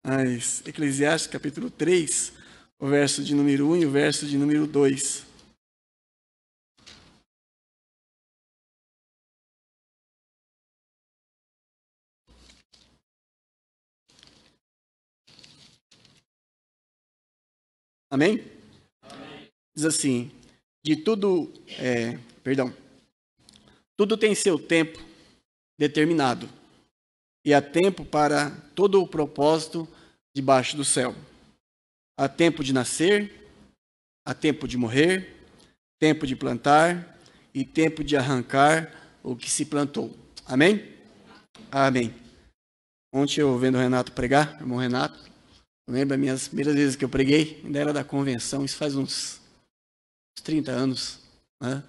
Mas Eclesiastes capítulo 3, o verso de número 1 e o verso de número 2. Amém? Diz assim, tudo tem seu tempo determinado, e há tempo para todo o propósito debaixo do céu. Há tempo de nascer, há tempo de morrer, tempo de plantar e tempo de arrancar o que se plantou. Amém? Amém. Ontem eu vendo o Renato pregar, irmão Renato, eu lembro das minhas primeiras vezes que eu preguei, ainda era da convenção, isso faz uns 30 anos, né?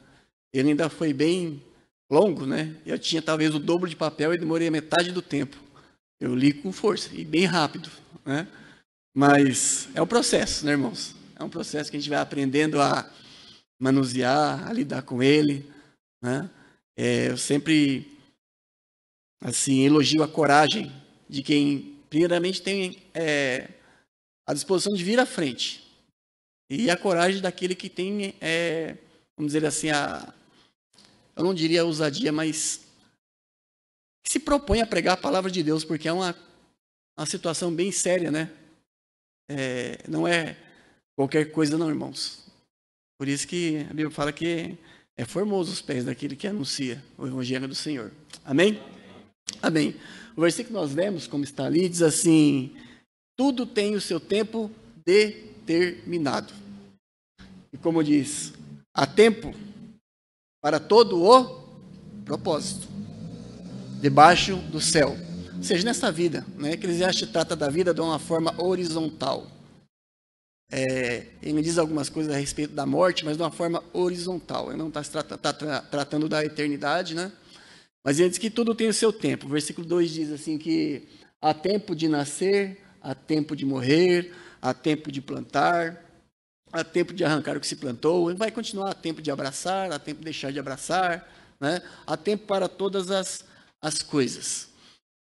Ele ainda foi bem longo, né? Eu tinha talvez o dobro de papel e demorei a metade do tempo. Eu li com força e bem rápido, né? Mas é um processo, né, irmãos? É um processo que a gente vai aprendendo a manusear, a lidar com ele, né? Eu sempre, assim, elogio a coragem de quem, primeiramente, tem a disposição de vir à frente. E a coragem daquele que tem, vamos dizer assim, eu não diria ousadia, mas que se propõe a pregar a palavra de Deus, porque é uma situação bem séria, né? Não é qualquer coisa não, irmãos. Por isso que a Bíblia fala que é formoso os pés daquele que anuncia o evangelho do Senhor. Amém? Amém. O versículo que nós lemos, como está ali, diz assim, tudo tem o seu tempo determinado. E como diz, há tempo para todo o propósito debaixo do céu. Ou seja, nessa vida, né? Eclesiastes trata da vida de uma forma horizontal. Ele diz algumas coisas a respeito da morte, mas de uma forma horizontal. Ele não está tratando da eternidade, né? Mas ele diz que tudo tem o seu tempo. O versículo 2 diz assim que há tempo de nascer, há tempo de morrer, há tempo de plantar, há tempo de arrancar o que se plantou. Ele vai continuar, há tempo de abraçar, há tempo de deixar de abraçar, né? Há tempo para todas as coisas.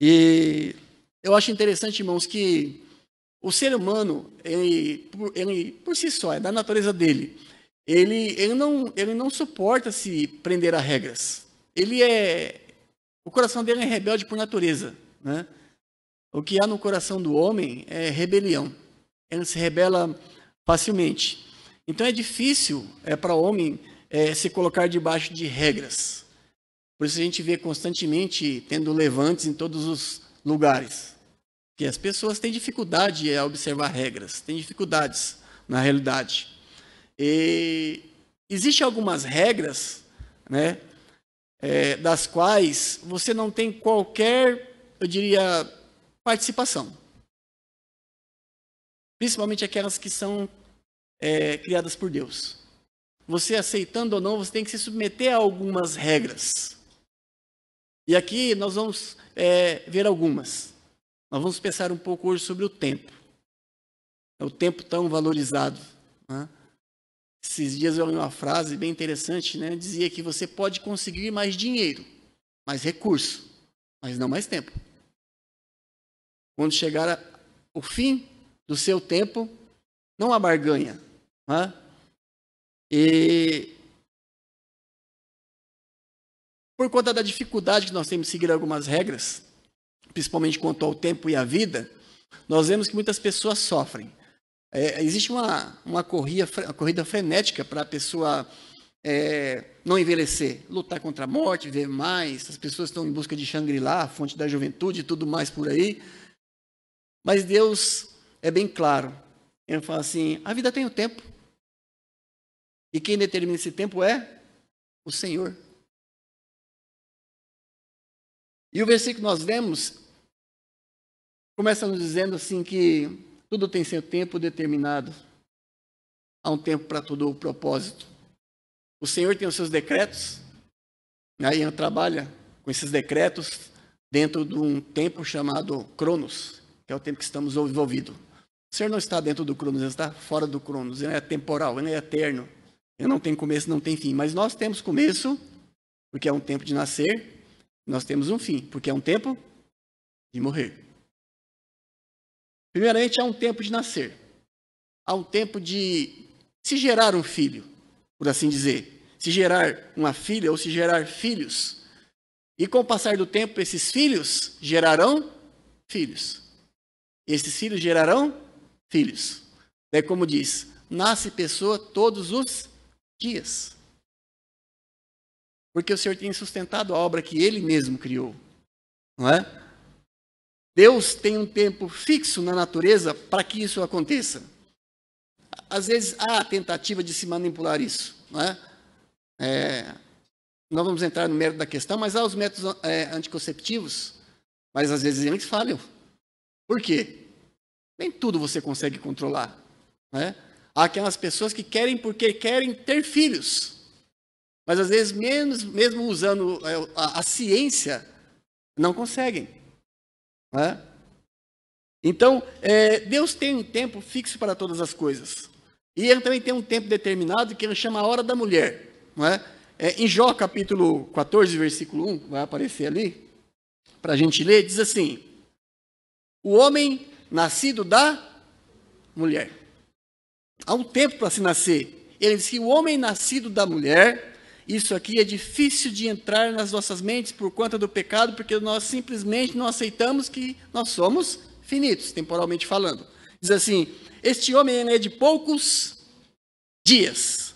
E eu acho interessante, irmãos, que o ser humano, ele por si só, é da natureza dele. Ele não suporta se prender a regras. O coração dele é rebelde por natureza, né? O que há no coração do homem é rebelião. Ele se rebela facilmente. Então é difícil para o homem se colocar debaixo de regras. Por isso a gente vê constantemente tendo levantes em todos os lugares. Que as pessoas têm dificuldade a observar regras, têm dificuldades na realidade. E existem algumas regras, né, das quais você não tem qualquer, eu diria, participação. Principalmente aquelas que são criadas por Deus. Você aceitando ou não, você tem que se submeter a algumas regras. E aqui nós vamos ver algumas. Nós vamos pensar um pouco hoje sobre o tempo. É o tempo tão valorizado, né? Esses dias eu li uma frase bem interessante, né? Dizia que você pode conseguir mais dinheiro, mais recurso, mas não mais tempo. Quando chegar o fim do seu tempo, não há barganha, né? E por conta da dificuldade que nós temos de seguir algumas regras, principalmente quanto ao tempo e à vida, nós vemos que muitas pessoas sofrem. Existe uma corrida frenética para a pessoa não envelhecer, lutar contra a morte, viver mais. As pessoas estão em busca de Shangri-La, a fonte da juventude e tudo mais por aí. Mas Deus é bem claro. Ele fala assim, a vida tem o tempo. E quem determina esse tempo é o Senhor. E o versículo que nós lemos começa nos dizendo assim que tudo tem seu tempo determinado. Há um tempo para todo o propósito. O Senhor tem os seus decretos. Aí ele trabalha com esses decretos dentro de um tempo chamado Cronos, que é o tempo que estamos envolvidos. O Senhor não está dentro do Cronos, ele está fora do Cronos. Ele é temporal, ele é eterno. Ele não tem começo, não tem fim. Mas nós temos começo, porque é um tempo de nascer. Nós temos um fim, porque é um tempo de morrer. Primeiramente, há um tempo de nascer. Há um tempo de se gerar um filho, por assim dizer. Se gerar uma filha ou se gerar filhos. E com o passar do tempo, esses filhos gerarão filhos. Esses filhos gerarão filhos. É como diz, nasce pessoa todos os dias. Porque o Senhor tem sustentado a obra que Ele mesmo criou. Não é? Deus tem um tempo fixo na natureza para que isso aconteça. Às vezes há a tentativa de se manipular isso. Não é? Não vamos entrar no mérito da questão, mas há os métodos anticonceptivos, mas às vezes eles falham. Por quê? Nem tudo você consegue controlar. Não é? Há aquelas pessoas que querem porque querem ter filhos. Mas às vezes, mesmo usando a ciência, não conseguem. Não é? Então, Deus tem um tempo fixo para todas as coisas. E Ele também tem um tempo determinado que Ele chama a hora da mulher. Não é? Em Jó, capítulo 14, versículo 1, vai aparecer ali, para a gente ler, diz assim: o homem nascido da mulher. Há um tempo para se nascer. Ele diz que o homem nascido da mulher, isso aqui é difícil de entrar nas nossas mentes por conta do pecado, porque nós simplesmente não aceitamos que nós somos finitos, temporalmente falando. Diz assim: este homem é de poucos dias,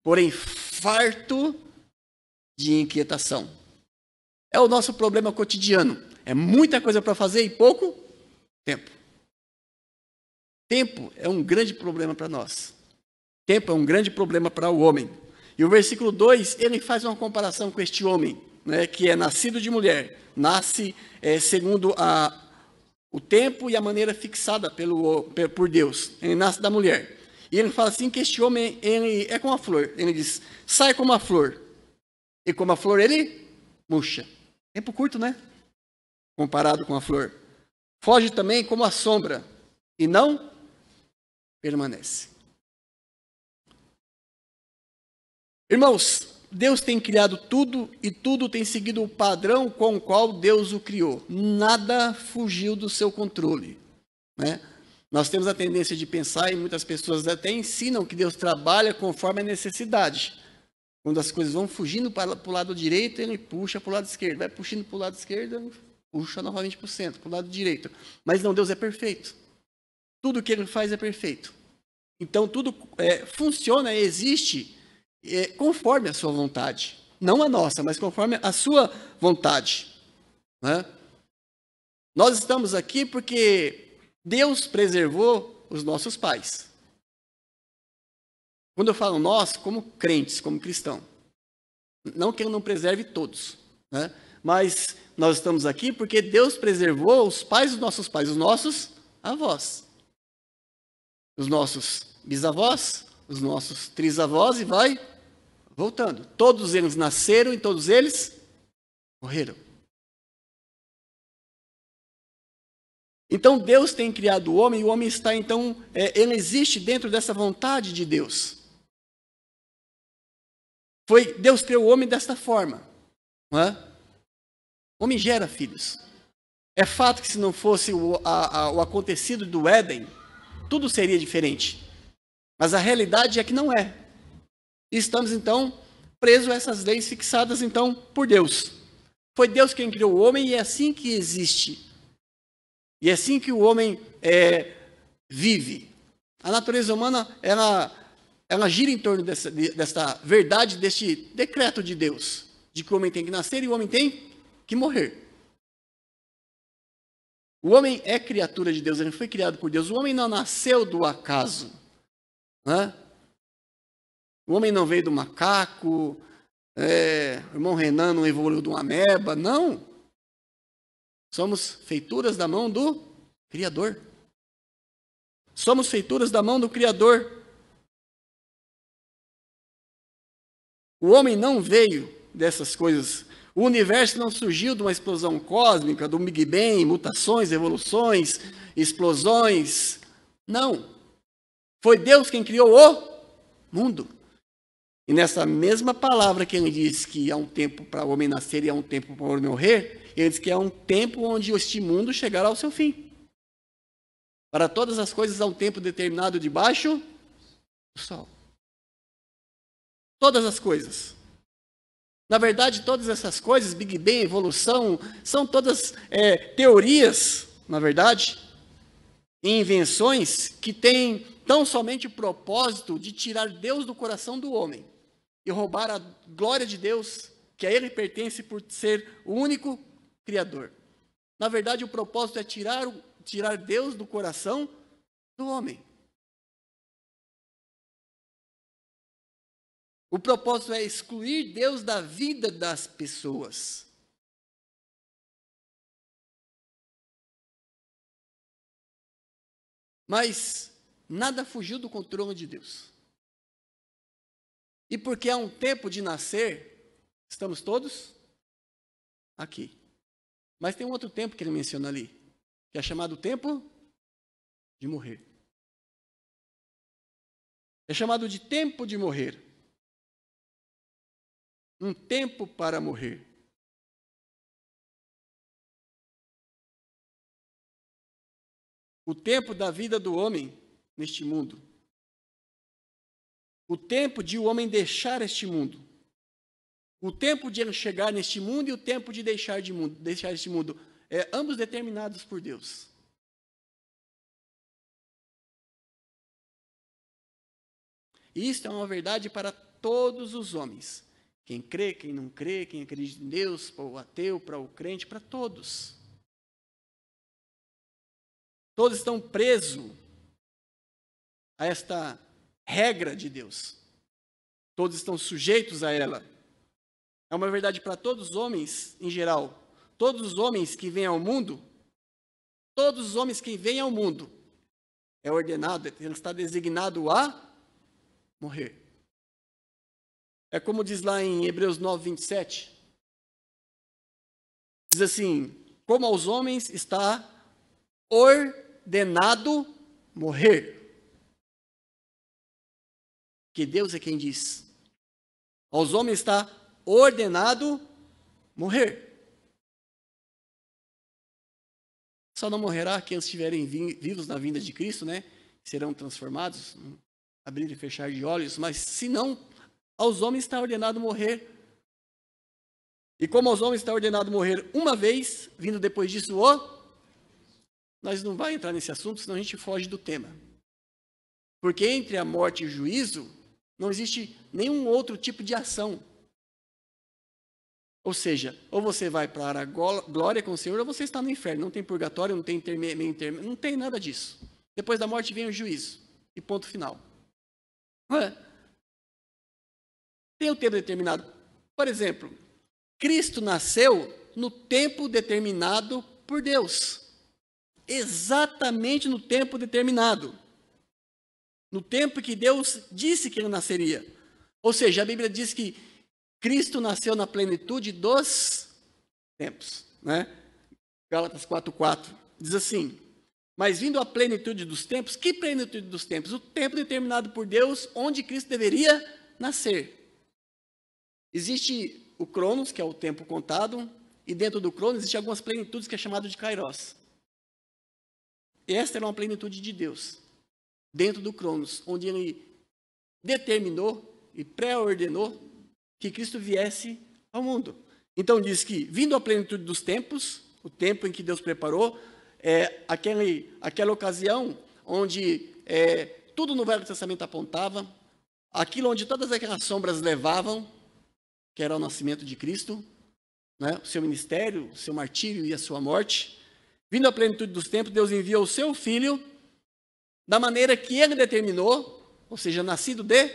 porém farto de inquietação. É o nosso problema cotidiano. É muita coisa para fazer e pouco tempo. Tempo é um grande problema para nós. Tempo é um grande problema para o homem. E o versículo 2, ele faz uma comparação com este homem, né, que é nascido de mulher. Nasce segundo o tempo e a maneira fixada por Deus. Ele nasce da mulher. E ele fala assim que este homem ele é como a flor. Ele diz, sai como a flor. E como a flor ele murcha. Tempo curto, né? Comparado com a flor. Foge também como a sombra. E não permanece. Irmãos, Deus tem criado tudo e tudo tem seguido o padrão com o qual Deus o criou. Nada fugiu do seu controle, né? Nós temos a tendência de pensar, e muitas pessoas até ensinam que Deus trabalha conforme a necessidade. Quando as coisas vão fugindo para o lado direito, ele puxa para o lado esquerdo. Vai puxando para o lado esquerdo, puxa novamente para o centro, para o lado direito. Mas não, Deus é perfeito. Tudo que Ele faz é perfeito. Então, tudo funciona, existe conforme a sua vontade. Não a nossa, mas conforme a sua vontade. Né? Nós estamos aqui porque Deus preservou os nossos pais. Quando eu falo nós, como crentes, como cristãos. Não que Ele não preserve todos. Né? Mas nós estamos aqui porque Deus preservou os pais dos nossos pais, os nossos avós. Os nossos bisavós, os nossos trisavós e vai voltando. Todos eles nasceram e todos eles morreram. Então Deus tem criado o homem e o homem está então, ele existe dentro dessa vontade de Deus. Deus criou o homem desta forma. Não é? O homem gera filhos. É fato que se não fosse o acontecido do Éden, tudo seria diferente. Mas a realidade é que não é. E estamos, então, presos a essas leis fixadas, então, por Deus. Foi Deus quem criou o homem e é assim que existe. E é assim que o homem vive. A natureza humana, ela gira em torno dessa verdade, deste decreto de Deus. De que o homem tem que nascer e o homem tem que morrer. O homem é criatura de Deus, ele foi criado por Deus. O homem não nasceu do acaso. Né? O homem não veio do macaco, o irmão Renan não evoluiu de uma ameba, não. Somos feituras da mão do Criador. Somos feituras da mão do Criador. O homem não veio dessas coisas. O universo não surgiu de uma explosão cósmica, do Big Bang, mutações, evoluções, explosões. Não. Foi Deus quem criou o mundo. E nessa mesma palavra que ele diz que há um tempo para o homem nascer e há um tempo para o homem morrer, ele diz que há um tempo onde este mundo chegará ao seu fim. Para todas as coisas há um tempo determinado debaixo do sol. Todas as coisas. Na verdade, todas essas coisas, Big Bang, evolução, são todas teorias, na verdade, e invenções que têm tão somente o propósito de tirar Deus do coração do homem e roubar a glória de Deus, que a ele pertence por ser o único Criador. Na verdade, o propósito é tirar Deus do coração do homem. O propósito é excluir Deus da vida das pessoas. Mas nada fugiu do controle de Deus. E porque há um tempo de nascer, estamos todos aqui. Mas tem um outro tempo que ele menciona ali, que é chamado tempo de morrer. É chamado de tempo de morrer. Um tempo para morrer. O tempo da vida do homem neste mundo. O tempo de o homem deixar este mundo. O tempo de ele chegar neste mundo e o tempo de deixar este mundo. Ambos determinados por Deus. E isto é uma verdade para todos os homens. Quem crê, quem não crê, quem acredita em Deus, para o ateu, para o crente, para todos. Todos estão presos a esta regra de Deus. Todos estão sujeitos a ela. É uma verdade para todos os homens em geral. Todos os homens que vêm ao mundo, todos os homens que vêm ao mundo, é ordenado, ele está designado a morrer. É como diz lá em Hebreus 9, 27. Diz assim, como aos homens está ordenado morrer. Que Deus é quem diz. Aos homens está ordenado morrer. Só não morrerá aqueles que estiverem vivos na vinda de Cristo, né? Serão transformados, abrir e fechar de olhos, mas se não, aos homens está ordenado morrer. E como aos homens está ordenado morrer uma vez, vindo depois disso nós não vamos entrar nesse assunto, senão a gente foge do tema. Porque entre a morte e o juízo, não existe nenhum outro tipo de ação. Ou seja, ou você vai para a glória com o Senhor, ou você está no inferno. Não tem purgatório, não tem meio termo, não tem nada disso. Depois da morte vem o juízo. E ponto final. Tem um tempo determinado. Por exemplo, Cristo nasceu no tempo determinado por Deus. Exatamente no tempo determinado. No tempo que Deus disse que ele nasceria. Ou seja, a Bíblia diz que Cristo nasceu na plenitude dos tempos. Né? Gálatas 4:4 diz assim, mas vindo a plenitude dos tempos, que plenitude dos tempos? O tempo determinado por Deus, onde Cristo deveria nascer. Existe o Cronos, que é o tempo contado, e dentro do Cronos existem algumas plenitudes que é chamado de Kairos. Esta era uma plenitude de Deus, dentro do Cronos, onde ele determinou e pré-ordenou que Cristo viesse ao mundo. Então diz que, vindo à plenitude dos tempos, o tempo em que Deus preparou, aquela ocasião onde tudo no Velho Testamento apontava, aquilo onde todas aquelas sombras levavam, que era o nascimento de Cristo, né, o seu ministério, o seu martírio e a sua morte. Vindo à plenitude dos tempos, Deus enviou o seu Filho da maneira que ele determinou, ou seja, nascido de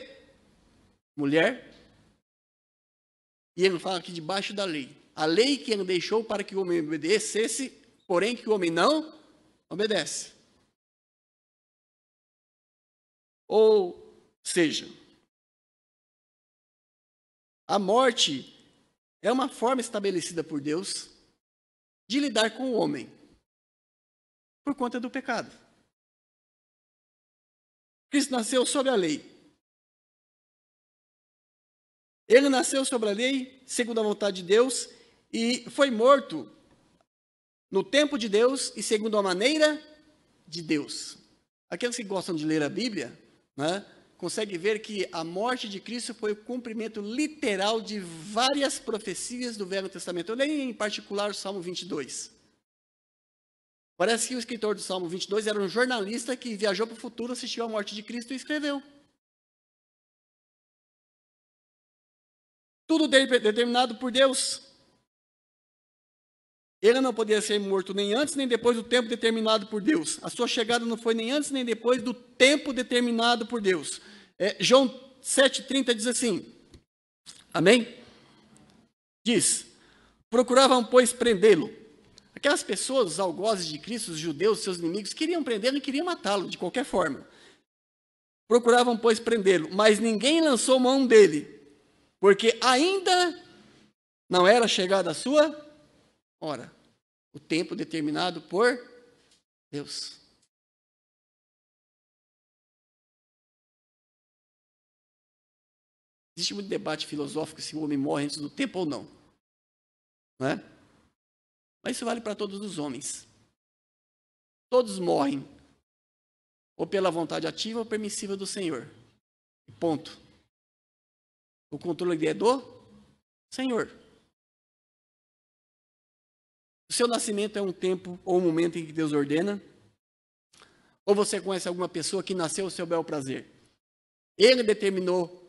mulher. E ele fala aqui debaixo da lei. A lei que ele deixou para que o homem obedecesse, porém que o homem não obedece. Ou seja, a morte é uma forma estabelecida por Deus de lidar com o homem por conta do pecado. Cristo nasceu sob a lei. Ele nasceu sobre a lei, segundo a vontade de Deus, e foi morto no tempo de Deus e segundo a maneira de Deus. Aqueles que gostam de ler a Bíblia, né, conseguem ver que a morte de Cristo foi o cumprimento literal de várias profecias do Velho Testamento. Eu leio em particular o Salmo 22. Parece que o escritor do Salmo 22 era um jornalista que viajou para o futuro, assistiu à morte de Cristo e escreveu. Tudo determinado por Deus. Ele não podia ser morto nem antes nem depois do tempo determinado por Deus. A sua chegada não foi nem antes nem depois do tempo determinado por Deus. João 7,30 diz assim, amém? Diz, procuravam, pois, prendê-lo. Aquelas pessoas, os algozes de Cristo, os judeus, seus inimigos, queriam prendê-lo e queriam matá-lo de qualquer forma. Procuravam, pois, prendê-lo, mas ninguém lançou mão dele, porque ainda não era chegada a sua hora, o tempo determinado por Deus. Existe muito debate filosófico se o homem morre antes do tempo ou não. Não é? Mas isso vale para todos os homens. Todos morrem, ou pela vontade ativa ou permissiva do Senhor. Ponto. O controle é do Senhor. O seu nascimento é um tempo ou um momento em que Deus ordena? Ou você conhece alguma pessoa que nasceu ao seu bel prazer? Ele determinou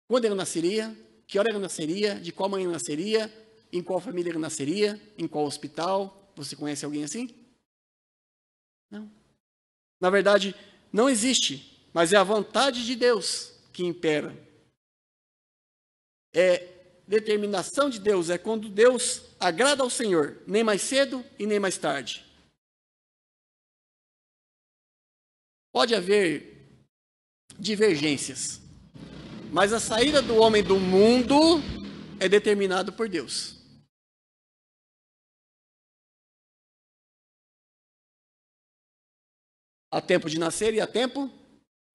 quando ele nasceria, que hora ele nasceria, de qual manhã ele nasceria, em qual família ele nasceria, em qual hospital. Você conhece alguém assim? Não. Na verdade, não existe, mas é a vontade de Deus que impera. Determinação de Deus, é quando Deus agrada ao Senhor, nem mais cedo e nem mais tarde. Pode haver divergências, mas a saída do homem do mundo é determinada por Deus. Há tempo de nascer e há tempo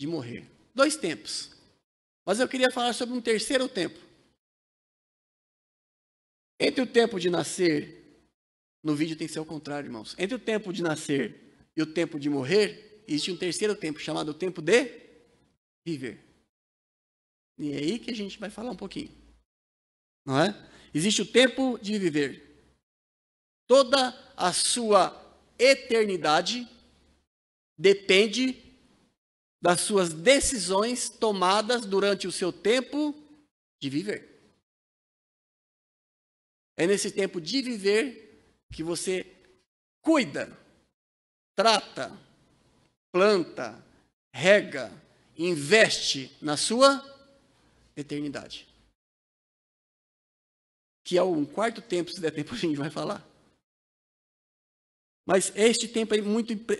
de morrer. 2 tempos. Mas eu queria falar sobre um terceiro tempo. Entre o tempo de nascer, no vídeo tem que ser ao contrário, irmãos. Entre o tempo de nascer e o tempo de morrer, existe um terceiro tempo, chamado o tempo de viver. E é aí que a gente vai falar um pouquinho. Não é? Existe o tempo de viver. Toda a sua eternidade depende das suas decisões tomadas durante o seu tempo de viver. É nesse tempo de viver que você cuida, trata, planta, rega, investe na sua eternidade. Que é um quarto tempo, se der tempo a gente vai falar. Mas este tempo é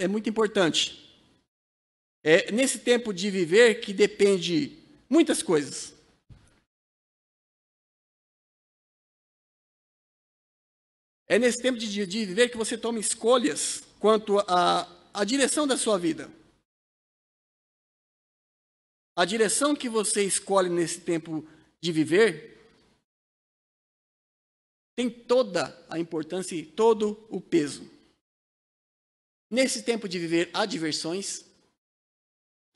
muito importante. É nesse tempo de viver que depende muitas coisas. É nesse tempo de viver que você toma escolhas quanto à direção da sua vida. A direção que você escolhe nesse tempo de viver tem toda a importância e todo o peso. Nesse tempo de viver há diversões.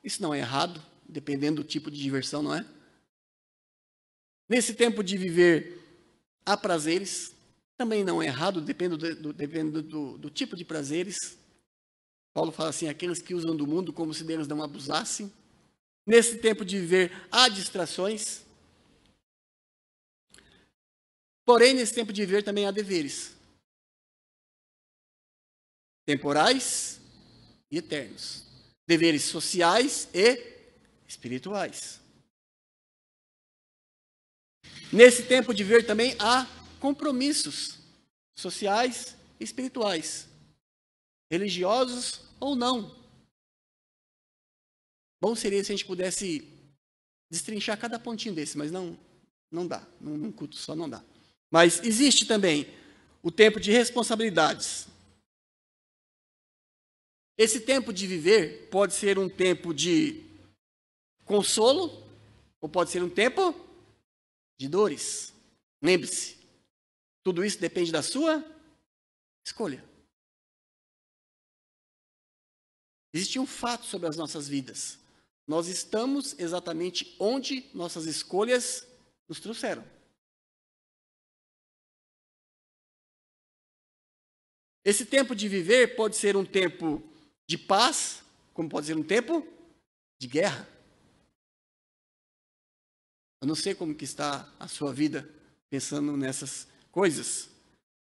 Isso não é errado, dependendo do tipo de diversão, não é? Nesse tempo de viver há prazeres. Também não é errado, dependendo do tipo de prazeres. Paulo fala assim, aqueles que usam do mundo como se deles não abusassem. Nesse tempo de viver, há distrações. Porém, nesse tempo de viver também há deveres. Temporais e eternos. Deveres sociais e espirituais. Nesse tempo de viver também há compromissos sociais e espirituais, religiosos ou não. Bom seria se a gente pudesse destrinchar cada pontinho desse, mas não dá. Num culto só não dá. Mas existe também o tempo de responsabilidades. Esse tempo de viver pode ser um tempo de consolo ou pode ser um tempo de dores. Lembre-se, tudo isso depende da sua escolha. Existe um fato sobre as nossas vidas. Nós estamos exatamente onde nossas escolhas nos trouxeram. Esse tempo de viver pode ser um tempo de paz, como pode ser um tempo de guerra. Eu não sei como que está a sua vida pensando nessas coisas.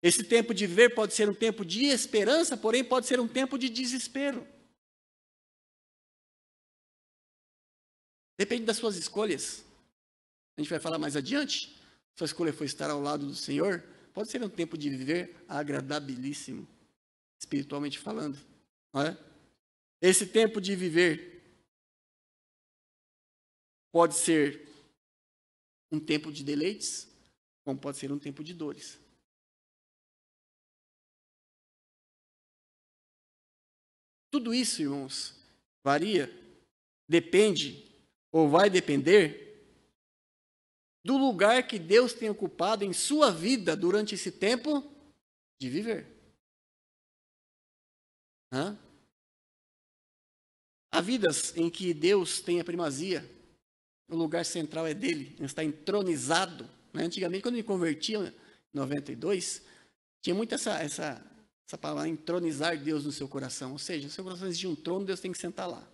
Esse tempo de viver pode ser um tempo de esperança, porém pode ser um tempo de desespero. Depende das suas escolhas. A gente vai falar mais adiante. Sua escolha foi estar ao lado do Senhor. Pode ser um tempo de viver agradabilíssimo, espiritualmente falando. Não é? Esse tempo de viver pode ser um tempo de deleites, como pode ser um tempo de dores. Tudo isso, irmãos, varia, depende, ou vai depender do lugar que Deus tem ocupado em sua vida durante esse tempo de viver. Há vidas em que Deus tem a primazia, o lugar central é dele, ele está entronizado. Antigamente, quando eu me converti em 92, tinha muito essa palavra, entronizar Deus no seu coração. Ou seja, no seu coração existe um trono, Deus tem que sentar lá.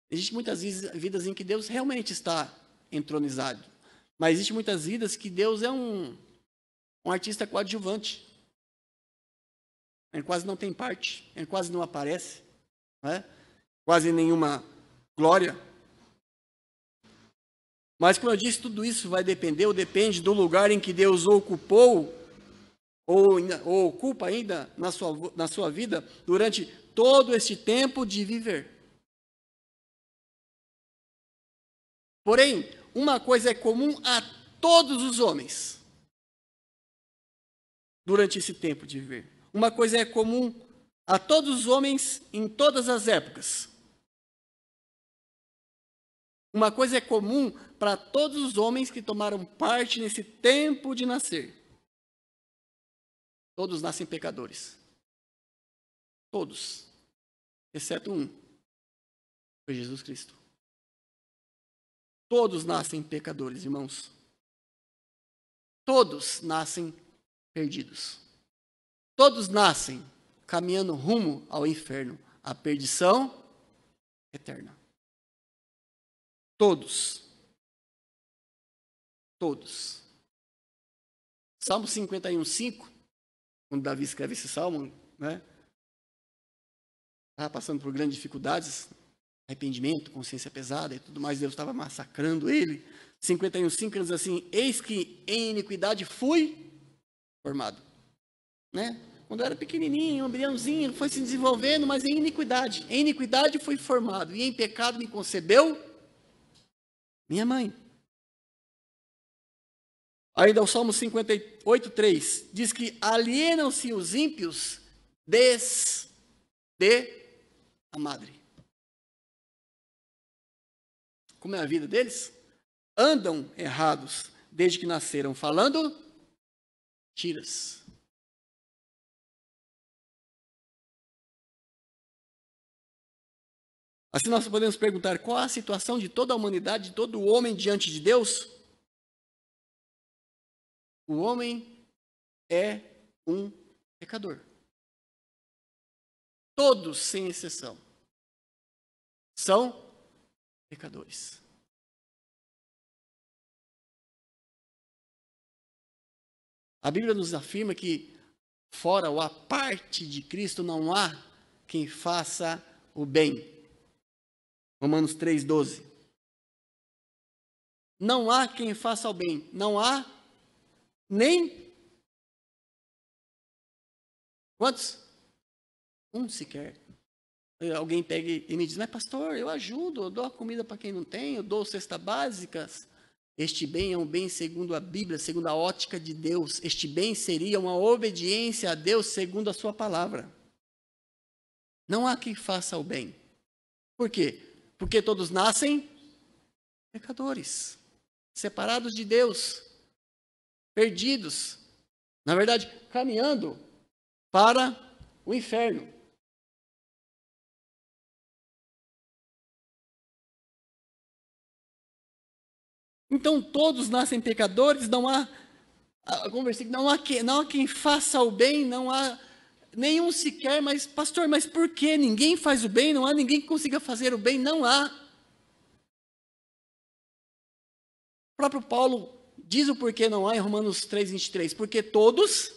Existem muitas vidas em que Deus realmente está entronizado. Mas existem muitas vidas que Deus é um artista coadjuvante. Ele quase não tem parte, ele quase não aparece, quase nenhuma glória. Mas, como eu disse, tudo isso vai depender, ou depende do lugar em que Deus ocupou, ou ocupa ainda na sua vida, durante todo este tempo de viver. Porém, uma coisa é comum a todos os homens, durante esse tempo de viver. Uma coisa é comum a todos os homens em todas as épocas. Uma coisa é comum para todos os homens que tomaram parte nesse tempo de nascer. Todos nascem pecadores. Todos. Exceto um. Foi Jesus Cristo. Todos nascem pecadores, irmãos. Todos nascem perdidos. Todos nascem caminhando rumo ao inferno, à perdição eterna. Todos. Todos. Salmo 51:5, quando Davi escreve esse salmo, estava passando por grandes dificuldades, arrependimento, consciência pesada e tudo mais, Deus estava massacrando ele. 51:5 ele diz assim: eis que em iniquidade fui formado. Quando eu era pequenininho, um embriãozinho, foi se desenvolvendo, mas em iniquidade fui formado, e em pecado me concebeu minha mãe. Ainda o Salmo 58:3 diz que alienam-se os ímpios desde a madre. Como é a vida deles? Andam errados desde que nasceram, falando mentiras. Assim nós podemos perguntar: qual a situação de toda a humanidade, de todo o homem diante de Deus? O homem é um pecador. Todos, sem exceção, são pecadores. A Bíblia nos afirma que, fora ou à parte de Cristo, não há quem faça o bem. Romanos 3:12. Não há quem faça o bem. Não há nem... Quantos? Um sequer. Alguém pega e me diz: mas pastor, eu ajudo, eu dou a comida para quem não tem, eu dou cestas básicas. Este bem é um bem segundo a Bíblia, segundo a ótica de Deus. Este bem seria uma obediência a Deus segundo a sua palavra. Não há quem faça o bem. Por quê? Porque todos nascem pecadores, separados de Deus, perdidos, na verdade, caminhando para o inferno. Então todos nascem pecadores, não há quem faça o bem, não há nenhum sequer, mas pastor, mas por que ninguém faz o bem? Não há ninguém que consiga fazer o bem? Não há. O próprio Paulo diz o porquê não há em Romanos 3:23, porque todos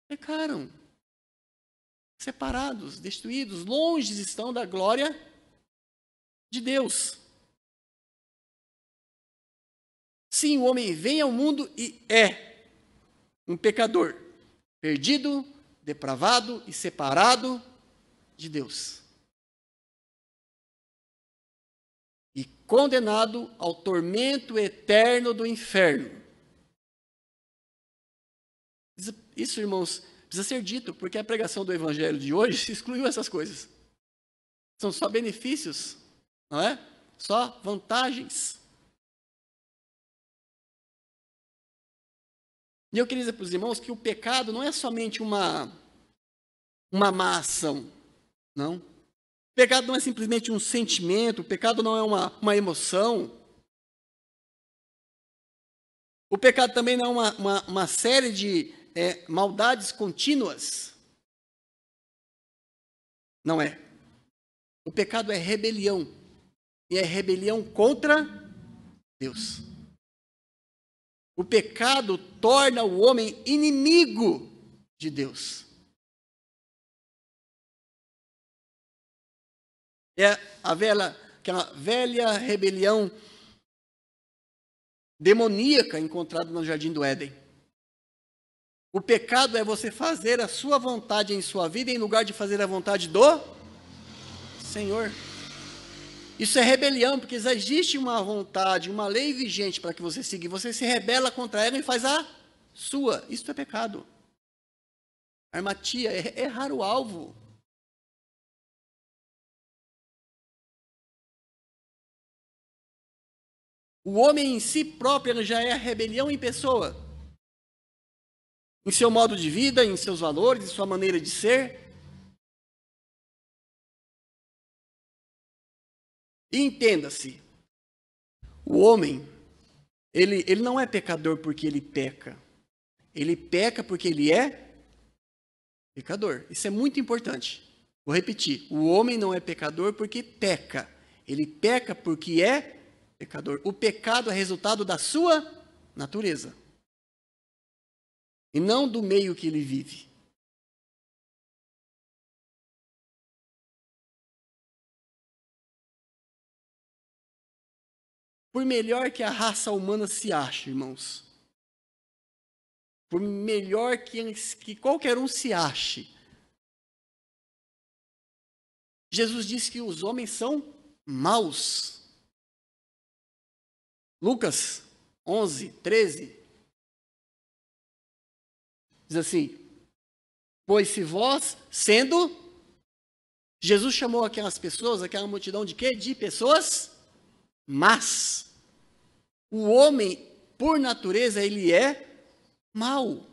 pecaram, separados, destruídos, longe estão da glória de Deus. Sim, o homem vem ao mundo e é um pecador, perdido, depravado e separado de Deus. E condenado ao tormento eterno do inferno. Isso, irmãos, precisa ser dito, porque a pregação do evangelho de hoje excluiu essas coisas. São só benefícios, não é? Só vantagens. E eu queria dizer para os irmãos que o pecado não é somente uma má ação, não. O pecado não é simplesmente um sentimento, o pecado não é uma emoção. O pecado também não é uma série de maldades contínuas. Não é. O pecado é rebelião. E é rebelião contra Deus. O pecado torna o homem inimigo de Deus. É aquela velha rebelião demoníaca encontrada no Jardim do Éden. O pecado é você fazer a sua vontade em sua vida em lugar de fazer a vontade do Senhor. Isso é rebelião, porque já existe uma vontade, uma lei vigente para que você siga, e você se rebela contra ela e faz a sua. Isso é pecado. Armatia, é errar o alvo. O homem em si próprio já é a rebelião em pessoa. Em seu modo de vida, em seus valores, em sua maneira de ser. E entenda-se, o homem, ele não é pecador porque ele peca. Ele peca porque ele é pecador. Isso é muito importante. Vou repetir. O homem não é pecador porque peca. Ele peca porque é pecador. O pecado é resultado da sua natureza. E não do meio que ele vive. Por melhor que a raça humana se ache, irmãos, por melhor que qualquer um se ache, Jesus disse que os homens são maus. Lucas 11:13 diz assim: pois se vós, sendo... Jesus chamou aquelas pessoas, aquela multidão de quê? De pessoas más. O homem, por natureza, ele é mau.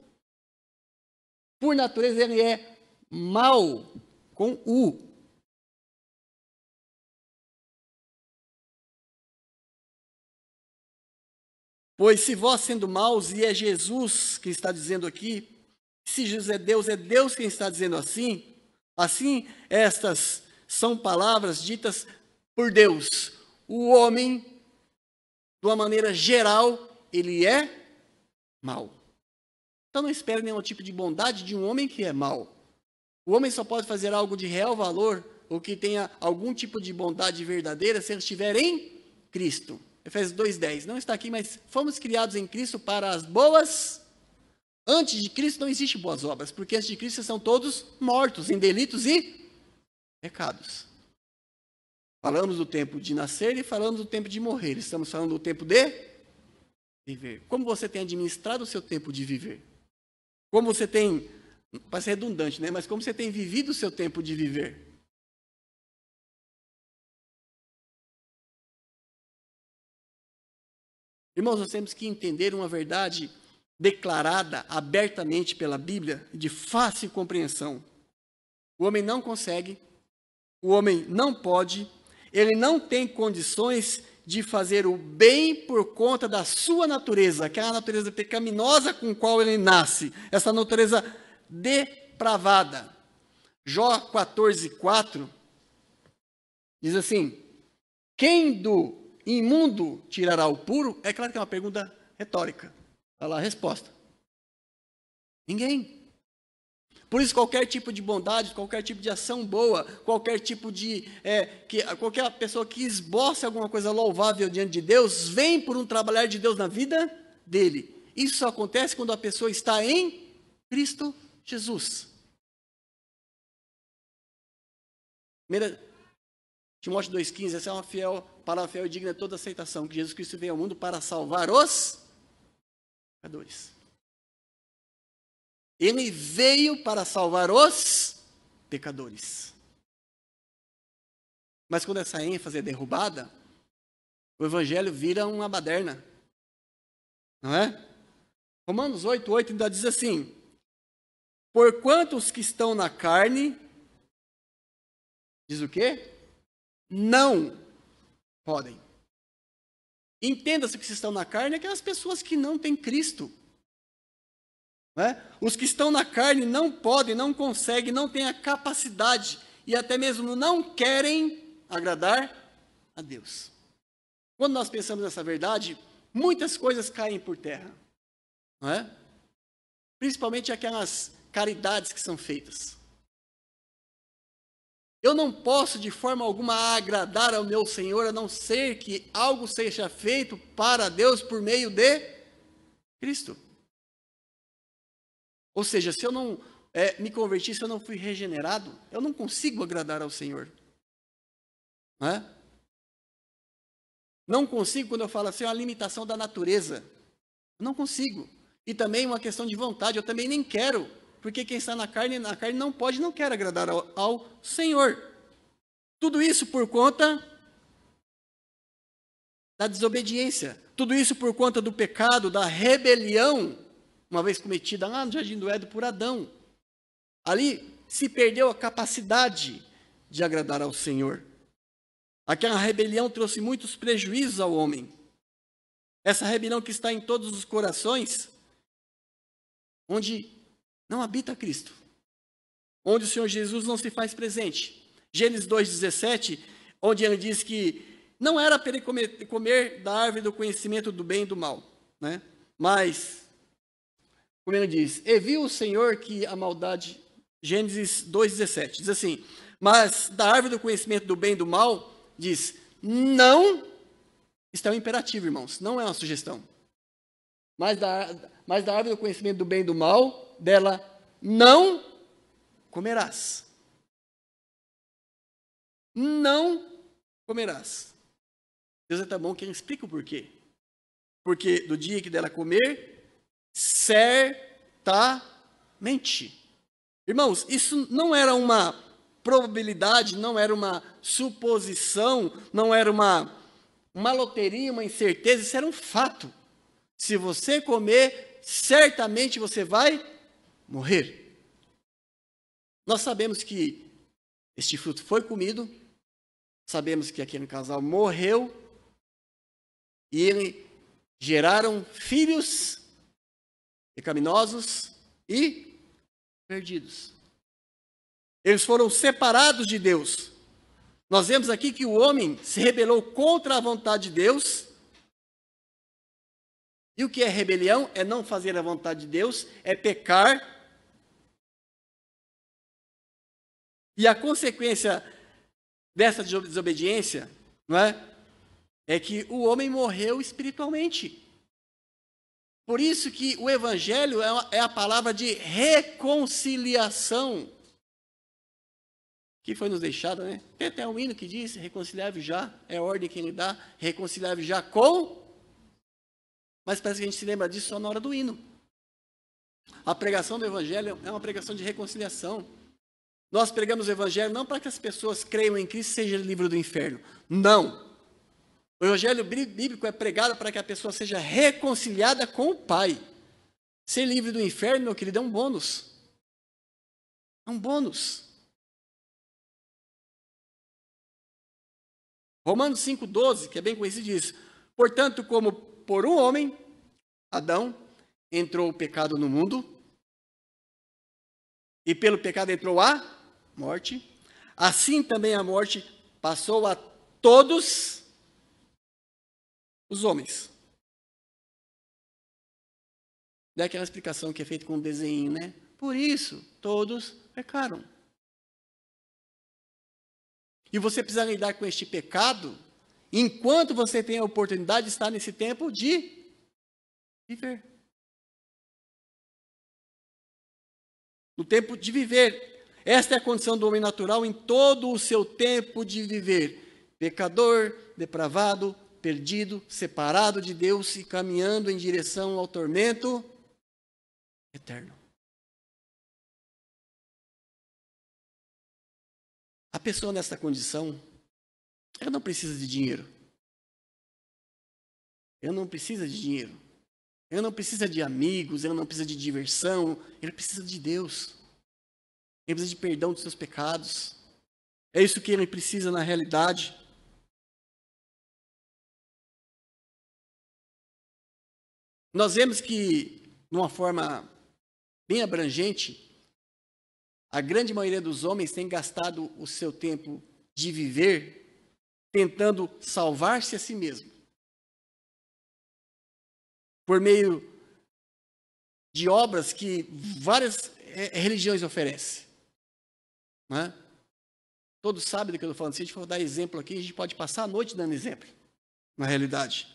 Por natureza, ele é mau, com U. Pois se vós sendo maus, e é Jesus que está dizendo aqui, se Jesus é Deus quem está dizendo assim, assim estas são palavras ditas por Deus. O homem, de uma maneira geral, ele é mau. Então não espere nenhum tipo de bondade de um homem que é mau. O homem só pode fazer algo de real valor, ou que tenha algum tipo de bondade verdadeira, se ele estiver em Cristo. Efésios 2:10. Não está aqui, mas fomos criados em Cristo para as boas. Antes de Cristo não existe boas obras, porque antes de Cristo são todos mortos em delitos e pecados. Falamos do tempo de nascer e falamos do tempo de morrer. Estamos falando do tempo de viver. Como você tem administrado o seu tempo de viver? Como você tem, parece redundante, né? Mas como você tem vivido o seu tempo de viver? Irmãos, nós temos que entender uma verdade declarada abertamente pela Bíblia, de fácil compreensão. O homem não consegue, o homem não pode, ele não tem condições de fazer o bem por conta da sua natureza, aquela natureza pecaminosa com a qual ele nasce, essa natureza depravada. Jó 14:4 diz assim: quem do imundo tirará o puro? É claro que é uma pergunta retórica. Olha lá a resposta: ninguém. Por isso, qualquer tipo de bondade, qualquer tipo de ação boa, qualquer tipo de... qualquer pessoa que esboce alguma coisa louvável diante de Deus, vem por um trabalhar de Deus na vida dele. Isso só acontece quando a pessoa está em Cristo Jesus. Timóteo 2,15, essa é uma palavra fiel e digna de toda aceitação, que Jesus Cristo veio ao mundo para salvar os pecadores. Ele veio para salvar os pecadores. Mas quando essa ênfase é derrubada, o evangelho vira uma baderna. Não é? Romanos 8:8 ainda diz assim: porquanto os que estão na carne, diz o quê? Não podem. Entenda-se que estão na carne, aquelas pessoas que não têm Cristo. Os que estão na carne não podem, não conseguem, não têm a capacidade e até mesmo não querem agradar a Deus. Quando nós pensamos nessa verdade, muitas coisas caem por terra, não é? Principalmente aquelas caridades que são feitas. Eu não posso de forma alguma agradar ao meu Senhor, a não ser que algo seja feito para Deus por meio de Cristo. Ou seja, se eu não me converti, se eu não fui regenerado, eu não consigo agradar ao Senhor. Não é? Não consigo, quando eu falo assim, é uma limitação da natureza. Eu não consigo. E também uma questão de vontade, eu também nem quero. Porque quem está na carne não pode, não quer agradar ao Senhor. Tudo isso por conta da desobediência. Tudo isso por conta do pecado, da rebelião, uma vez cometida lá no Jardim do Éden por Adão. Ali se perdeu a capacidade de agradar ao Senhor. Aquela rebelião trouxe muitos prejuízos ao homem. Essa rebelião que está em todos os corações, onde não habita Cristo. Onde o Senhor Jesus não se faz presente. Gênesis 2,17, onde ele diz que não era para ele comer da árvore do conhecimento do bem e do mal, né? Mas, como ele diz, e viu o Senhor que a maldade, Gênesis 2,17, diz assim, mas da árvore do conhecimento do bem e do mal, diz, não, está um imperativo, irmãos, não é uma sugestão, mas da árvore do conhecimento do bem e do mal, dela não comerás. Não comerás. Deus é tão bom que ele explica o porquê. Porque do dia que dela comer, certamente. Irmãos, isso não era uma probabilidade, não era uma suposição, não era uma loteria, uma incerteza, isso era um fato. Se você comer, certamente você vai morrer. Nós sabemos que este fruto foi comido, sabemos que aquele casal morreu, e eles geraram filhos pecaminosos e perdidos. Eles foram separados de Deus. Nós vemos aqui que o homem se rebelou contra a vontade de Deus. E o que é rebelião? É não fazer a vontade de Deus, é pecar. E a consequência dessa desobediência, não é que o homem morreu espiritualmente. Por isso que o evangelho é a palavra de reconciliação que foi nos deixada, né? Tem até um hino que diz, reconciliável já, é a ordem que ele dá, reconciliável já com... Mas parece que a gente se lembra disso só na hora do hino. A pregação do evangelho é uma pregação de reconciliação. Nós pregamos o evangelho não para que as pessoas creiam em Cristo e sejam livres do inferno. Não. O evangelho bíblico é pregado para que a pessoa seja reconciliada com o Pai. Ser livre do inferno, meu querido, é um bônus. É um bônus. Romanos 5,12, que é bem conhecido, diz: portanto, como por um homem, Adão, entrou o pecado no mundo, e pelo pecado entrou a morte, assim também a morte passou a todos os homens. Dá aquela explicação que é feita com um desenho, né? Por isso, todos pecaram. E você precisa lidar com este pecado enquanto você tem a oportunidade de estar nesse tempo de viver. No tempo de viver. Esta é a condição do homem natural em todo o seu tempo de viver. Pecador, depravado, perdido, separado de Deus e caminhando em direção ao tormento eterno. A pessoa nessa condição, ela não precisa de dinheiro. Ela não precisa de dinheiro. Ela não precisa de amigos, ela não precisa de diversão, ela precisa de Deus. Ele precisa de perdão dos seus pecados. É isso que ele precisa na realidade. Nós vemos que, de uma forma bem abrangente, a grande maioria dos homens tem gastado o seu tempo de viver tentando salvar-se a si mesmo. Por meio de obras que várias religiões oferecem. Não é? Todos sabem do que eu estou falando. Se a gente for dar exemplo aqui, a gente pode passar a noite dando exemplo, na realidade.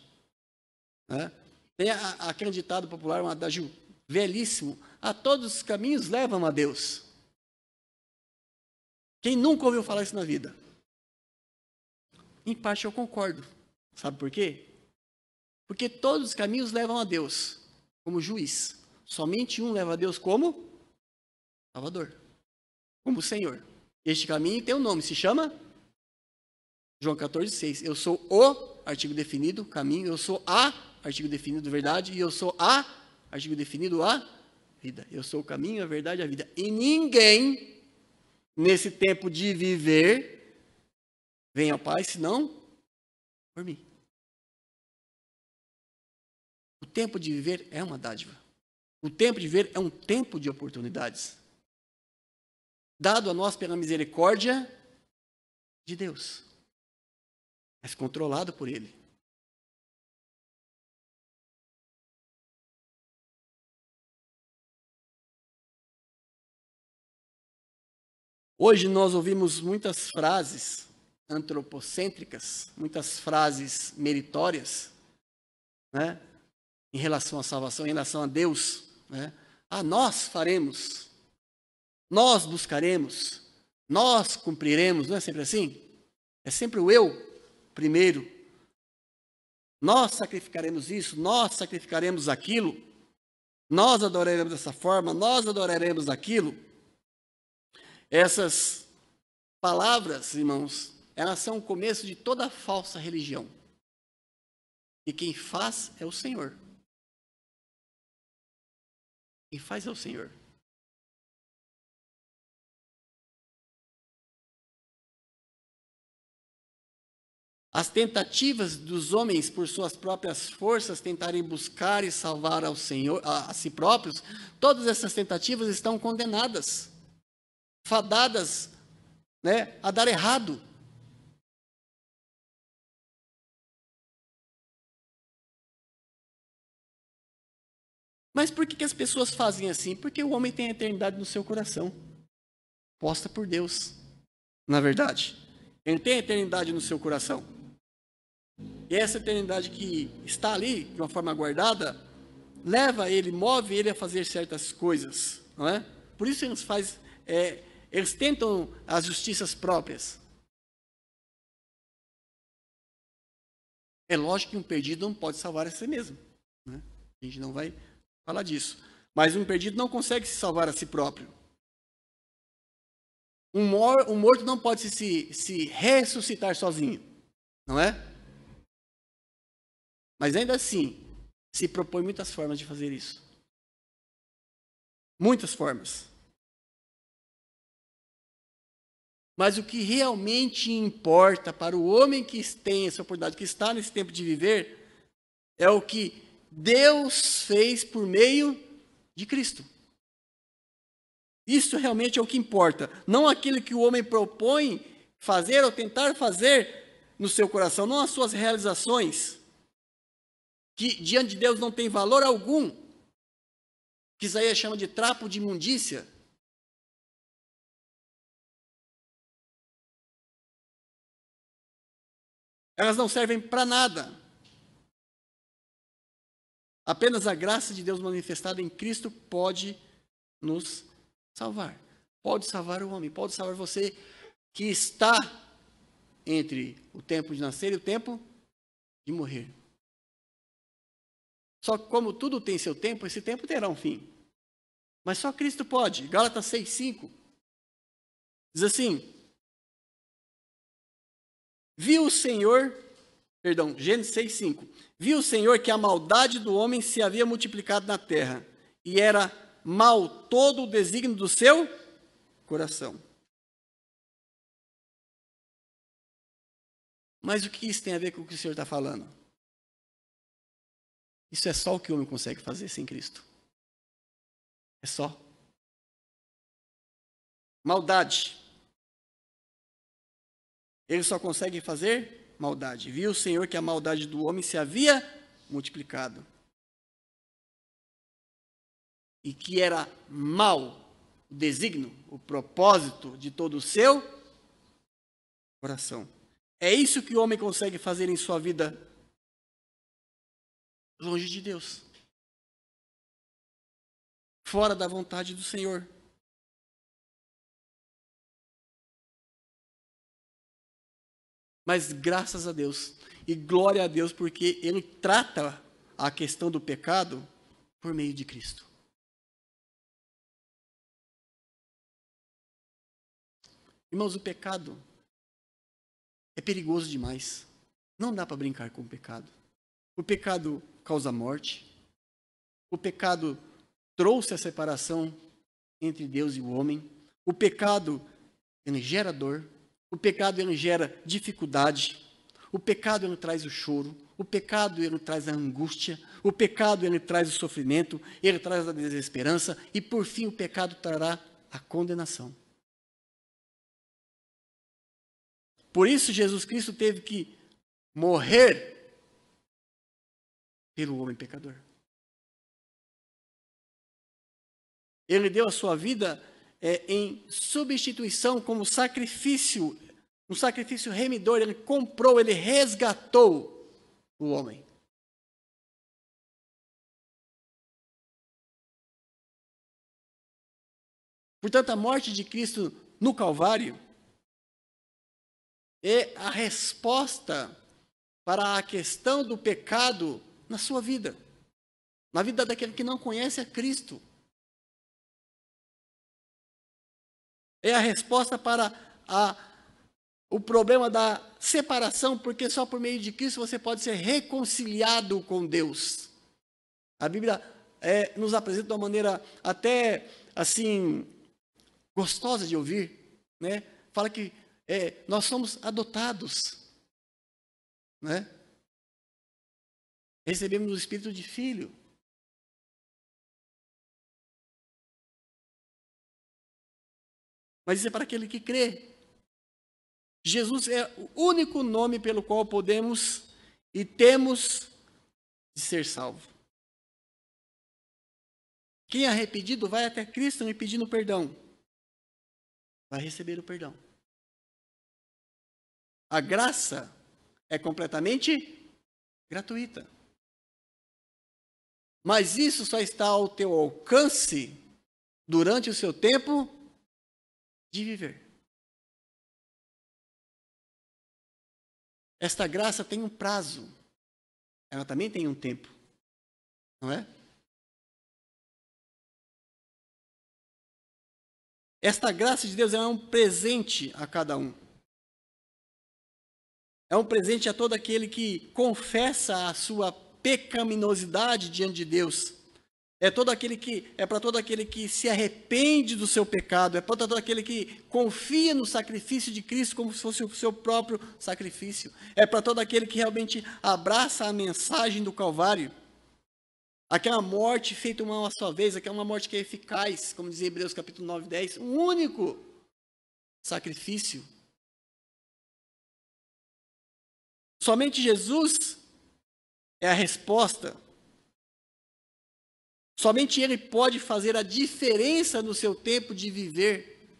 Não é? Tem aquele ditado popular, um adágio velhíssimo: a todos os caminhos levam a Deus. Quem nunca ouviu falar isso na vida? Em parte eu concordo. Sabe por quê? Porque todos os caminhos levam a Deus como juiz. Somente um leva a Deus como Salvador, como Senhor. Este caminho tem um nome, se chama João 14,6. Eu sou o artigo definido, caminho. Eu sou a artigo definido, verdade. E eu sou a artigo definido, a vida. Eu sou o caminho, a verdade e a vida. E ninguém, nesse tempo de viver, vem ao Pai, senão por mim. O tempo de viver é uma dádiva. O tempo de viver é um tempo de oportunidades, dado a nós pela misericórdia de Deus, mas controlado por Ele. Hoje nós ouvimos muitas frases antropocêntricas, muitas frases meritórias, né, em relação à salvação, em relação a Deus, né? Ah, nós faremos, nós buscaremos, nós cumpriremos, não é sempre assim? É sempre o eu primeiro. Nós sacrificaremos isso, nós sacrificaremos aquilo, nós adoraremos dessa forma, nós adoraremos aquilo. Essas palavras, irmãos, elas são o começo de toda falsa religião. E quem faz é o Senhor. Quem faz é o Senhor. As tentativas dos homens, por suas próprias forças, tentarem buscar e salvar ao Senhor, a si próprios, todas essas tentativas estão condenadas, fadadas, né, a dar errado. Mas por que as pessoas fazem assim? Porque o homem tem a eternidade no seu coração, posta por Deus, na verdade. Ele tem a eternidade no seu coração. E essa eternidade que está ali, de uma forma guardada, leva ele, move ele a fazer certas coisas, não é? Por isso eles tentam as justiças próprias. É lógico que um perdido não pode salvar a si mesmo, né? A gente não vai falar disso. Mas um perdido não consegue se salvar a si próprio. Um morto não pode se ressuscitar sozinho, não é? Mas ainda assim, se propõe muitas formas de fazer isso. Muitas formas. Mas o que realmente importa para o homem que tem essa oportunidade, que está nesse tempo de viver, é o que Deus fez por meio de Cristo. Isso realmente é o que importa, não aquilo que o homem propõe fazer ou tentar fazer no seu coração, não as suas realizações, que diante de Deus não tem valor algum, que Isaías chama de trapo de imundícia. Elas não servem para nada. Apenas a graça de Deus manifestada em Cristo pode nos salvar. Pode salvar o homem, pode salvar você que está entre o tempo de nascer e o tempo de morrer. Só que como tudo tem seu tempo, esse tempo terá um fim. Mas só Cristo pode. Gálatas 6:5 diz assim: Gênesis 6:5. Viu o Senhor que a maldade do homem se havia multiplicado na terra, e era mal todo o desígnio do seu coração. Mas o que isso tem a ver com o que o Senhor está falando? Isso é só o que o homem consegue fazer sem Cristo. É só. Maldade. Ele só consegue fazer maldade. Viu o Senhor que a maldade do homem se havia multiplicado. E que era mal o desígnio, o propósito de todo o seu coração. É isso que o homem consegue fazer em sua vida longe de Deus. Fora da vontade do Senhor. Mas graças a Deus e glória a Deus, porque Ele trata a questão do pecado por meio de Cristo. Irmãos, o pecado é perigoso demais. Não dá para brincar com o pecado. O pecado causa morte. O pecado trouxe a separação entre Deus e o homem. O pecado, ele gera dor. O pecado, ele gera dificuldade. O pecado, ele traz o choro. O pecado, ele traz a angústia. O pecado, ele traz o sofrimento. Ele traz a desesperança. E, por fim, o pecado trará a condenação. Por isso, Jesus Cristo teve que morrer pelo homem pecador. Ele deu a sua vida em substituição como sacrifício, um sacrifício remidor. Ele comprou, ele resgatou o homem. Portanto, a morte de Cristo no Calvário é a resposta para a questão do pecado na sua vida, na vida daquele que não conhece a Cristo. É a resposta para o problema da separação, porque só por meio de Cristo você pode ser reconciliado com Deus. A Bíblia nos apresenta de uma maneira até assim gostosa de ouvir, né? Fala que nós somos adotados, né? Recebemos o espírito de filho. Mas isso é para aquele que crê. Jesus é o único nome pelo qual podemos e temos de ser salvo. Quem é arrependido vai até Cristo me pedindo perdão. Vai receber o perdão. A graça é completamente gratuita. Mas isso só está ao teu alcance durante o seu tempo de viver. Esta graça tem um prazo. Ela também tem um tempo. Não é? Esta graça de Deus é um presente a cada um. É um presente a todo aquele que confessa a sua pecaminosidade diante de Deus. É para todo aquele que se arrepende do seu pecado, é para todo aquele que confia no sacrifício de Cristo como se fosse o seu próprio sacrifício. É para todo aquele que realmente abraça a mensagem do Calvário. Aquela morte feita uma só vez, aquela morte que é eficaz, como diz Hebreus capítulo 9, 10, um único sacrifício. Somente Jesus é a resposta. Somente Ele pode fazer a diferença no seu tempo de viver.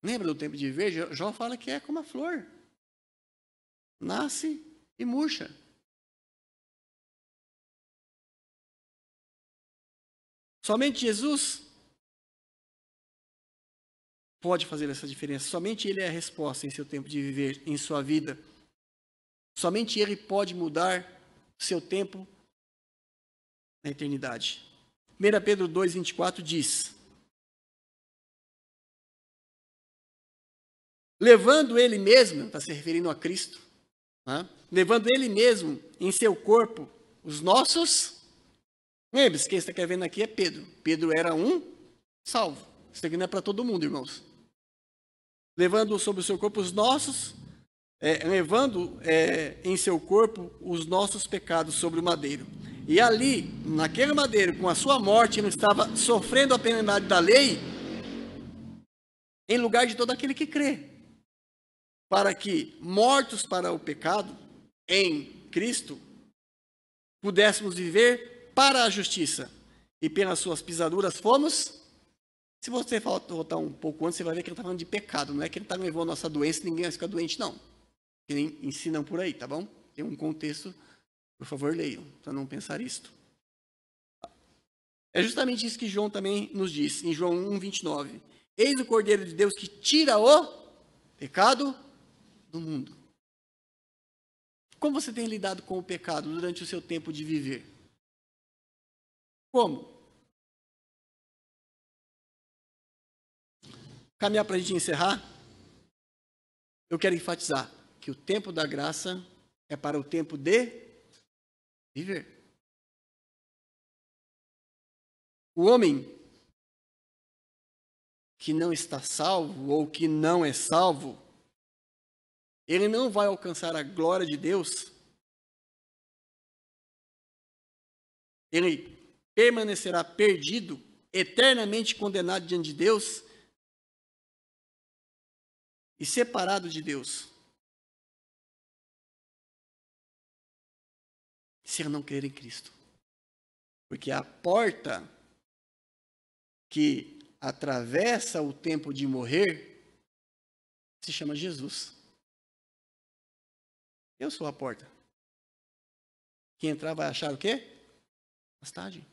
Lembra do tempo de viver? Jó fala que é como a flor. Nasce e murcha. Somente Jesus pode fazer essa diferença. Somente Ele é a resposta em seu tempo de viver, em sua vida. Somente Ele pode mudar seu tempo na eternidade. 1 Pedro 2, 24 diz: levando Ele mesmo, está se referindo a Cristo, levando Ele mesmo em seu corpo os nossos. Lembre-se, quem está vendo aqui é Pedro. Pedro era um salvo. Isso aqui não é para todo mundo, irmãos. Levando sobre o seu corpo os nossos, em seu corpo os nossos pecados sobre o madeiro. E ali, naquele madeiro, com a sua morte, ele estava sofrendo a penalidade da lei, em lugar de todo aquele que crê. Para que, mortos para o pecado, em Cristo, pudéssemos viver para a justiça. E pelas suas pisaduras fomos. Se você voltar um pouco antes, você vai ver que ele está falando de pecado. Não é que ele está levando a nossa doença e ninguém vai ficar doente, não. Que nem ensinam por aí, tá bom? Tem um contexto, por favor, leiam, para não pensar isto. É justamente isso que João também nos diz, em João 1, 29. Eis o Cordeiro de Deus que tira o pecado do mundo. Como você tem lidado com o pecado durante o seu tempo de viver? Como? Caminhar para a gente encerrar, eu quero enfatizar que o tempo da graça é para o tempo de viver. O homem que não está salvo ou que não é salvo, ele não vai alcançar a glória de Deus. Ele permanecerá perdido, eternamente condenado diante de Deus e separado de Deus. Se ele não crer em Cristo. Porque a porta que atravessa o tempo de morrer se chama Jesus. Eu sou a porta. Quem entrar vai achar o quê? Pastagem.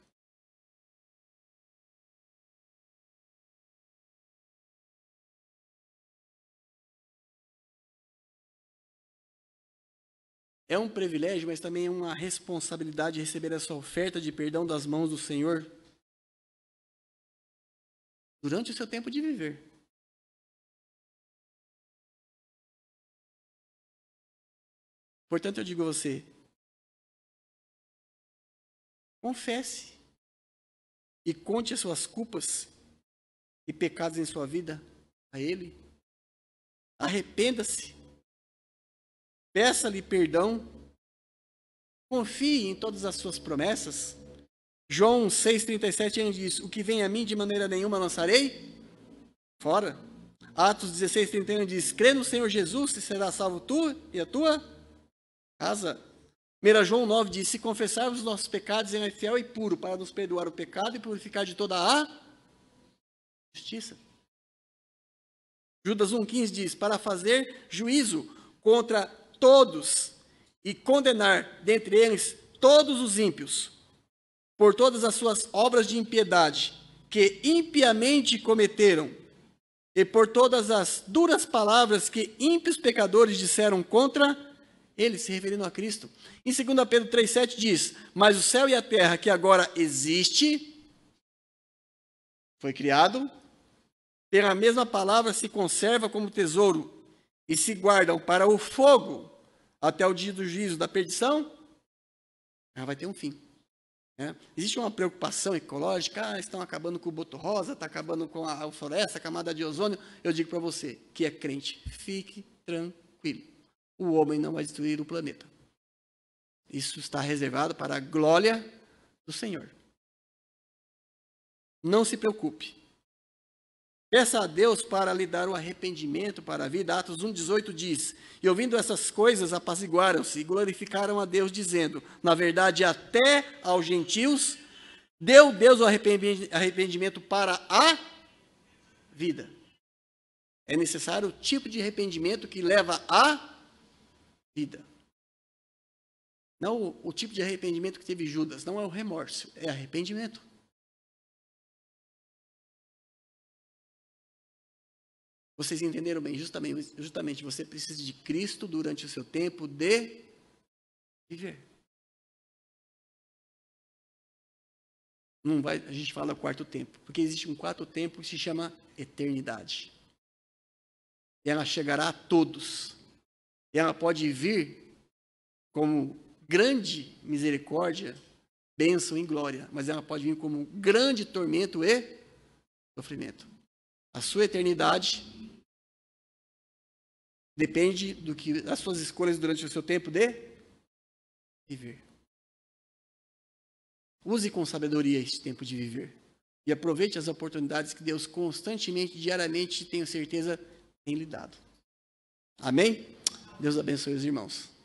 É um privilégio, mas também é uma responsabilidade receber essa oferta de perdão das mãos do Senhor durante o seu tempo de viver. Portanto, eu digo a você, confesse e conte as suas culpas e pecados em sua vida a Ele. Arrependa-se. Peça-lhe perdão. Confie em todas as suas promessas. João 6,37 ele diz: o que vem a mim de maneira nenhuma lançarei fora. Atos 16,31 diz: crê no Senhor Jesus e será salvo tu e a tua casa. 1 João 9 diz: se confessarmos os nossos pecados, ele é fiel e puro para nos perdoar o pecado e purificar de toda a justiça. Judas 1,15 diz: para fazer juízo contra todos e condenar dentre eles todos os ímpios, por todas as suas obras de impiedade que impiamente cometeram, e por todas as duras palavras que ímpios pecadores disseram contra ele, se referindo a Cristo. Em 2 Pedro 3,7 diz: mas o céu e a terra que agora existe, foi criado, pela mesma palavra se conserva como tesouro e se guardam para o fogo até o dia do juízo da perdição. ela vai ter um fim. Né? Existe uma preocupação ecológica, estão acabando com o boto rosa, está acabando com a floresta, a camada de ozônio. Eu digo para você, que é crente, fique tranquilo. O homem não vai destruir o planeta. Isso está reservado para a glória do Senhor. Não se preocupe. Peça a Deus para lhe dar o arrependimento para a vida. Atos 1,18 diz: e ouvindo essas coisas, apaziguaram-se e glorificaram a Deus, dizendo: na verdade, até aos gentios, deu Deus o arrependimento para a vida. É necessário o tipo de arrependimento que leva à vida. Não o tipo de arrependimento que teve Judas, não é o remorso, é arrependimento. Vocês entenderam bem? Justamente você precisa de Cristo durante o seu tempo de viver. Não vai, a gente fala quarto tempo, porque existe um quarto tempo que se chama eternidade. E ela chegará a todos. E ela pode vir como grande misericórdia, bênção e glória, mas ela pode vir como grande tormento e sofrimento. A sua eternidade depende das suas escolhas durante o seu tempo de viver. Use com sabedoria esse tempo de viver. E aproveite as oportunidades que Deus constantemente, diariamente, tenho certeza, tem lhe dado. Amém? Deus abençoe os irmãos.